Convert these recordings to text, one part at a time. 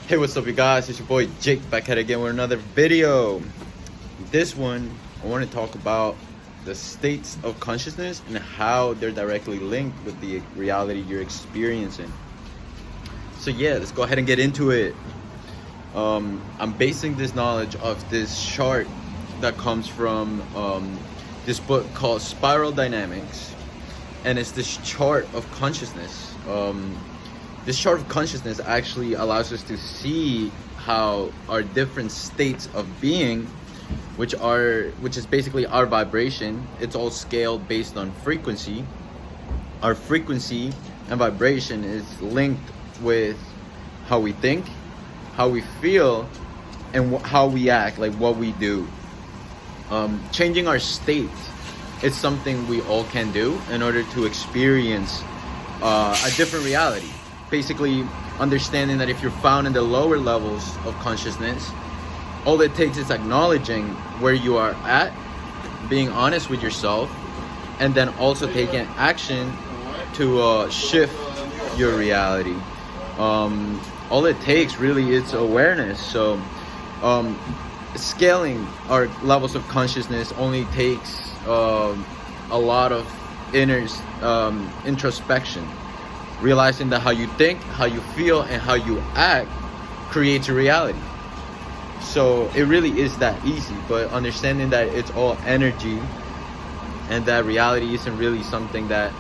Hey, what's up, you guys? It's your boy Jake back at it again with another video. This one, I want to talk about the states of consciousness and how they're directly linked with the reality you're experiencing. So yeah, let's go ahead and get into it. I'm basing this knowledge of this chart that comes from this book called Spiral Dynamics, and it's this chart of consciousness. This chart of consciousness actually allows us to see how our different states of being, which is basically our vibration, it's all scaled based on frequency. Our frequency and vibration is linked with how we think, how we feel, and how we act, like what we do. Changing our state is something we all can do in order to experience a different reality. Basically, understanding that if you're found in the lower levels of consciousness, all it takes is acknowledging where you are at, being honest with yourself, and then also taking action to shift your reality. All it takes really is awareness. So scaling our levels of consciousness only takes a lot of introspection. Realizing that how you think, how you feel, and how you act creates a reality. So it really is that easy, but understanding that it's all energy and that reality isn't really something that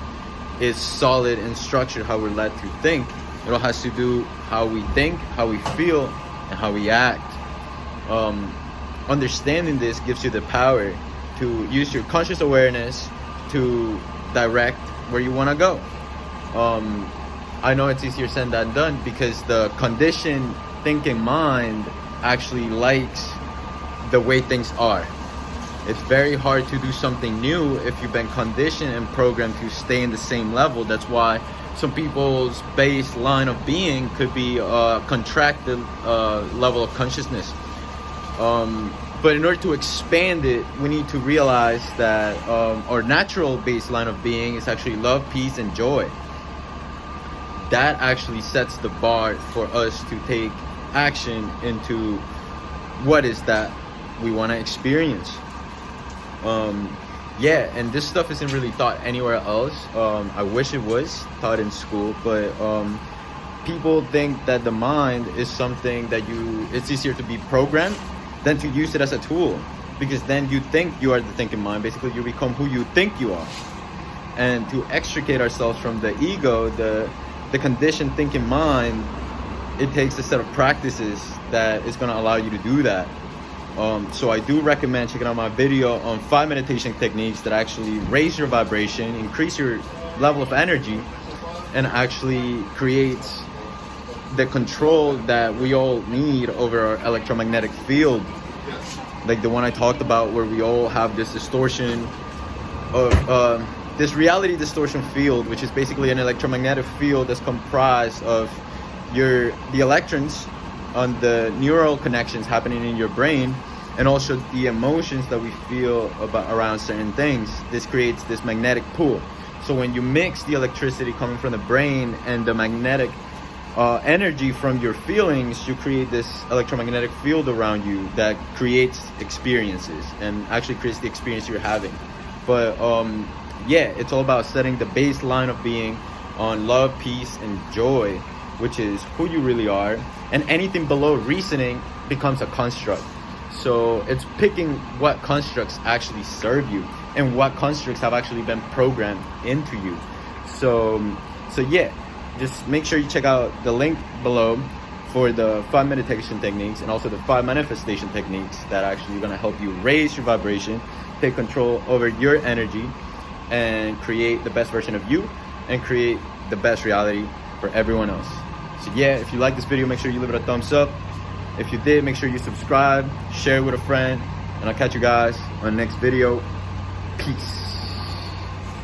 is solid and structured how we're led to think. It all has to do how we think, how we feel, and how we act. Understanding this gives you the power to use your conscious awareness to direct where you want to go. I know it's easier said than done because the conditioned thinking mind actually likes the way things are. It's very hard to do something new if you've been conditioned and programmed to stay in the same level. That's why some people's baseline of being could be a contracted level of consciousness. But in order to expand it, we need to realize that our natural baseline of being is actually love, peace, and joy. That actually sets the bar for us to take action into what is that we want to experience. Yeah, and this stuff isn't really taught anywhere else. I wish it was taught in school, but people think that the mind is something that it's easier to be programmed than to use it as a tool, because then you think you are the thinking mind. Basically, you become who you think you are. And to extricate ourselves from the ego, the conditioned thinking mind, it takes a set of practices that is going to allow you to do that. So I do recommend checking out my video on 5 meditation techniques that actually raise your vibration, increase your level of energy, and actually creates the control that we all need over our electromagnetic field. Like the one I talked about, where we all have this distortion of this reality distortion field, which is basically an electromagnetic field that's comprised of the electrons on the neural connections happening in your brain, and also the emotions that we feel around certain things. This creates this magnetic pull. So when you mix the electricity coming from the brain and the magnetic energy from your feelings, you create this electromagnetic field around you that creates experiences and actually creates the experience you're having. But yeah, it's all about setting the baseline of being on love, peace, and joy, which is who you really are. And anything below reasoning becomes a construct. So it's picking what constructs actually serve you and what constructs have actually been programmed into you. So yeah, just make sure you check out the link below for the 5 meditation techniques and also the 5 manifestation techniques that actually are going to help you raise your vibration, take control over your energy, and create the best version of you and create the best reality for everyone else. So yeah, if you like this video, make sure you leave it a thumbs up. If you did, make sure you subscribe, share it with a friend, and I'll catch you guys on the next video. Peace.